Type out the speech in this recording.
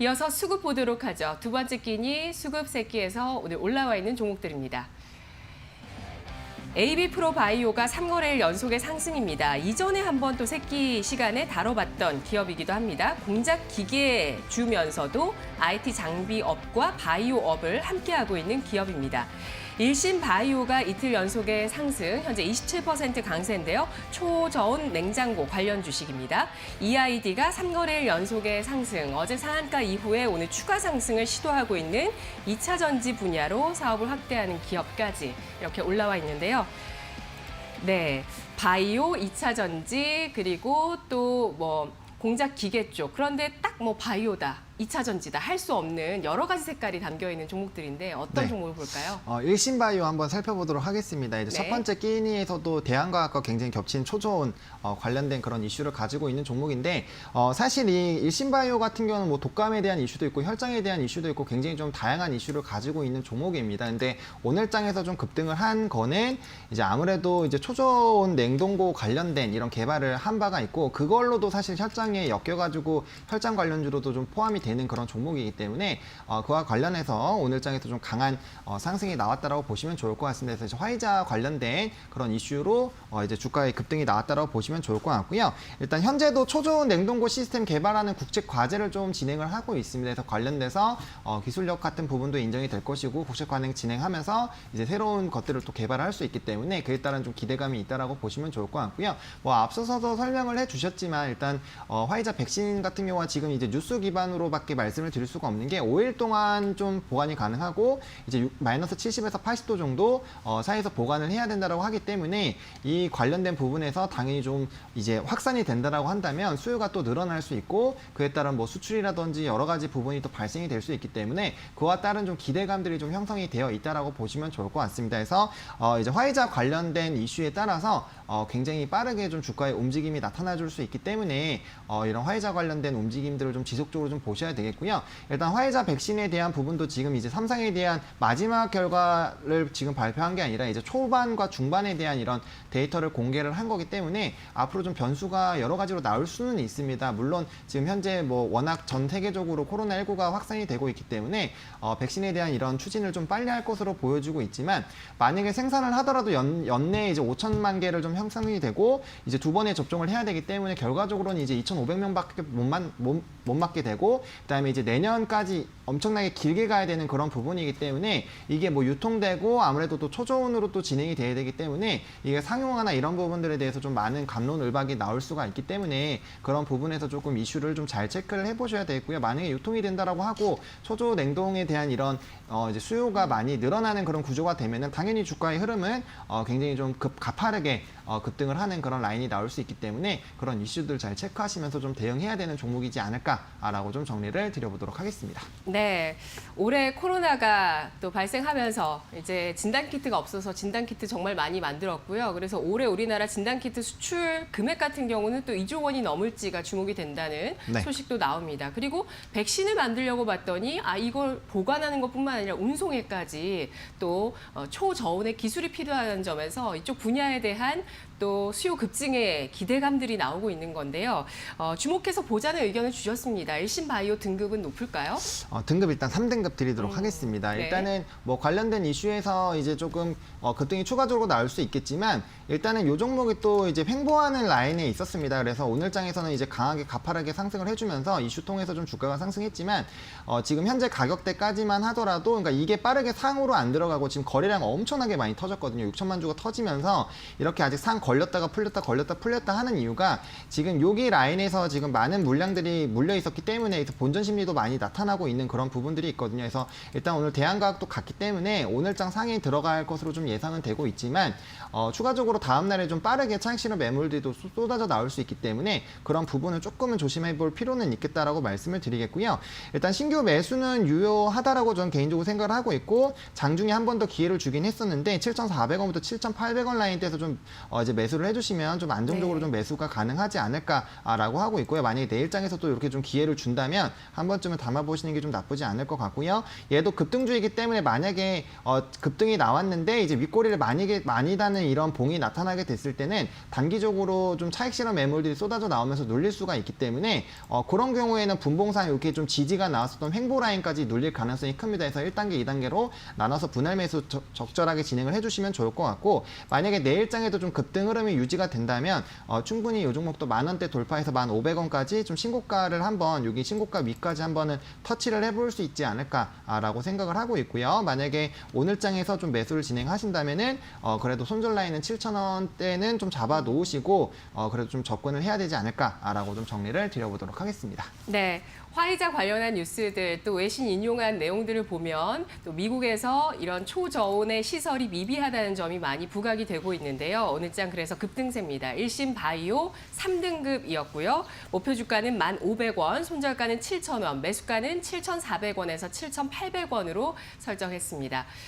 이어서 수급 보도록 하죠. 두 번째 끼니 수급 새끼에서 오늘 올라와 있는 종목들입니다. AB프로바이오가 3거래일 연속의 상승입니다. 이전에 한번 또 새끼 시간에 다뤄봤던 기업이기도 합니다. 공작 기계 주면서도 IT 장비업과 바이오업을 함께하고 있는 기업입니다. 일신바이오가 이틀 연속의 상승, 현재 27% 강세인데요. 초저온 냉장고 관련 주식입니다. EID가 3거래일 연속의 상승, 어제 상한가 이후에 오늘 추가 상승을 시도하고 있는 2차 전지 분야로 사업을 확대하는 기업까지 이렇게 올라와 있는데요. 네, 바이오, 2차 전지, 그리고 또 뭐 공작 기계 쪽. 그런데 딱 뭐 바이오다, 2차 전지다 할 수 없는 여러 가지 색깔이 담겨 있는 종목들인데 어떤 종목을 볼까요? 일신바이오 한번 살펴보도록 하겠습니다. 이제 첫 번째 끼니에서도 대한과학과 굉장히 겹친 초저온 관련된 그런 이슈를 가지고 있는 종목인데 사실 이 일신바이오 같은 경우는 뭐 독감에 대한 이슈도 있고 혈장에 대한 이슈도 있고 굉장히 좀 다양한 이슈를 가지고 있는 종목입니다. 근데 오늘 장에서 좀 급등을 한 거는 이제 아무래도 이제 초저온 냉동고 관련된 이런 개발을 한 바가 있고 그걸로도 사실 혈장에 엮여가지고 혈장 관련주로도 좀 포함이 되는 그런 종목이기 때문에 그와 관련해서 오늘 장에서 좀 강한 상승이 나왔다라고 보시면 좋을 것 같습니다. 그래서 화이자 관련된 그런 이슈로 이제 주가의 급등이 나왔다라고 보시면 좋을 것 같고요. 일단 현재도 초저온 냉동고 시스템 개발하는 국책 과제를 좀 진행을 하고 있습니다. 그래서 관련돼서 기술력 같은 부분도 인정이 될 것이고 국책 관행 진행하면서 이제 새로운 것들을 또 개발할 수 있기 때문에 그에 따른 좀 기대감이 있다라고 보시면 좋을 것 같고요. 뭐 앞서서도 설명을 해주셨지만 일단 화이자 백신 같은 경우와 지금 이제 뉴스 기반으로밖에 말씀을 드릴 수가 없는 게 5일 동안 좀 보관이 가능하고 이제 마이너스 70에서 80도 정도 사이에서 보관을 해야 된다라고 하기 때문에 이 관련된 부분에서 당연히 좀 이제 확산이 된다라고 한다면 수요가 또 늘어날 수 있고 그에 따른 뭐 수출이라든지 여러 가지 부분이 또 발생이 될 수 있기 때문에 그와 따른 좀 기대감들이 좀 형성이 되어 있다라고 보시면 좋을 것 같습니다. 그래서 이제 화이자 관련된 이슈에 따라서 굉장히 빠르게 좀 주가의 움직임이 나타나 줄 수 있기 때문에 이런 화이자 관련된 움직임들을 좀 지속적으로 좀 보셔야 되겠고요. 일단 화이자 백신에 대한 부분도 지금 이제 3상에 대한 마지막 결과를 지금 발표한 게 아니라 이제 초반과 중반에 대한 이런 데이터를 공개를 한 거기 때문에 앞으로 좀 변수가 여러 가지로 나올 수는 있습니다. 물론 지금 현재 뭐 워낙 전 세계적으로 코로나19가 확산이 되고 있기 때문에 백신에 대한 이런 추진을 좀 빨리 할 것으로 보여지고 있지만 만약에 생산을 하더라도 연내에 이제 5천만 개를 좀 형성이 되고 이제 두 번의 접종을 해야 되기 때문에 결과적으로는 이제 2,500명밖에 못 맞게 되고 그다음에 이제 내년까지 엄청나게 길게 가야 되는 그런 부분이기 때문에 이게 뭐 유통되고 아무래도 또 초저온으로 또 진행이 돼야 되기 때문에 이게 상용화나 이런 부분들에 대해서 좀 많은 갑론을박이 나올 수가 있기 때문에 그런 부분에서 조금 이슈를 좀 잘 체크를 해보셔야 되고요. 만약에 유통이 된다라고 하고 초저 냉동에 대한 이런 이제 수요가 많이 늘어나는 그런 구조가 되면은 당연히 주가의 흐름은 굉장히 좀 가파르게 급등을 하는 그런 라인이 나올 수 있기 때문에 그런 이슈들 잘 체크하시면서 좀 대응해야 되는 종목이지 않을까라고 좀 정리를 드려보도록 하겠습니다. 네, 올해 코로나가 또 발생하면서 이제 진단키트가 없어서 진단키트 정말 많이 만들었고요. 그래서 올해 우리나라 진단키트 수출 금액 같은 경우는 또 2조 원이 넘을지가 주목이 된다는 소식도 나옵니다. 그리고 백신을 만들려고 봤더니 이걸 보관하는 것뿐만 아니라 운송에까지 또 초저온의 기술이 필요한 점에서 이쪽 분야에 대한 또 수요 급증의 기대감들이 나오고 있는 건데요. 주목해서 보자는 의견을 주셨습니다. 일신바이오 등급은 높을까요? 등급 일단 3등급 드리도록 하겠습니다. 네. 일단은 뭐 관련된 이슈에서 이제 조금 급등이 추가적으로 나올 수 있겠지만 일단은 이 종목이 또 이제 횡보하는 라인에 있었습니다. 그래서 오늘 장에서는 이제 강하게 가파르게 상승을 해주면서 이슈 통해서 좀 주가가 상승했지만 지금 현재 가격대까지만 하더라도 그러니까 이게 빠르게 상으로 안 들어가고 지금 거래량 엄청나게 많이 터졌거든요. 6천만 주가 터지면서 이렇게 아직 상 걸렸다가 풀렸다 하는 이유가 지금 여기 라인에서 지금 많은 물량들이 몰려 있었기 때문에 본전 심리도 많이 나타나고 있는 그런 부분들이 있거든요. 그래서 일단 오늘 대한과학도 갔기 때문에 오늘장 상에 들어갈 것으로 좀 예상은 되고 있지만 추가적으로 다음 날에 좀 빠르게 차익실현 매물들도 쏟아져 나올 수 있기 때문에 그런 부분을 조금은 조심해 볼 필요는 있겠다라고 말씀을 드리겠고요. 일단 신규 매수는 유효하다라고 저는 개인적으로 생각을 하고 있고 장중에 한 번 더 기회를 주긴 했었는데 7,400원부터 7,800원 라인대에서 좀 이제 매수를 해주시면 좀 안정적으로 네. 좀 매수가 가능하지 않을까라고 하고 있고요. 만약에 내일장에서도 이렇게 좀 기회를 준다면 한 번쯤은 담아보시는 게 좀 나쁘지 않을 것 같고요. 얘도 급등주이기 때문에 만약에 급등이 나왔는데 이제 윗꼬리를 많이 다는 이런 봉이 나타나게 됐을 때는 단기적으로 좀 차익 실현 매물들이 쏟아져 나오면서 눌릴 수가 있기 때문에 그런 경우에는 분봉상 이렇게 좀 지지가 나왔었던 횡보 라인까지 눌릴 가능성이 큽니다. 그래서 1단계, 2단계로 나눠서 분할 매수 적절하게 진행을 해주시면 좋을 것 같고, 만약에 내일장에도 좀 급등 흐름이 유지가 된다면 충분히 이 종목도 10,000원대 돌파해서 1,500원까지 좀 신고가를 한번 여기 신고가 위까지 한번은 터치를 해볼 수 있지 않을까라고 생각을 하고 있고요. 만약에 오늘 장에서 좀 매수를 진행하신다면은 그래도 손절 라인은 7,000원대는 좀 잡아 놓으시고 그래도 좀 접근을 해야 되지 않을까라고 좀 정리를 드려보도록 하겠습니다. 네. 화이자 관련한 뉴스들 또 외신 인용한 내용들을 보면 또 미국에서 이런 초저온의 시설이 미비하다는 점이 많이 부각이 되고 있는데요. 오늘 장 그래서 급등세입니다. 일신 바이오 3등급이었고요. 목표 주가는 1,500원, 손절가는 7,000원, 매수가는 7,400원에서 7,800원으로 설정했습니다.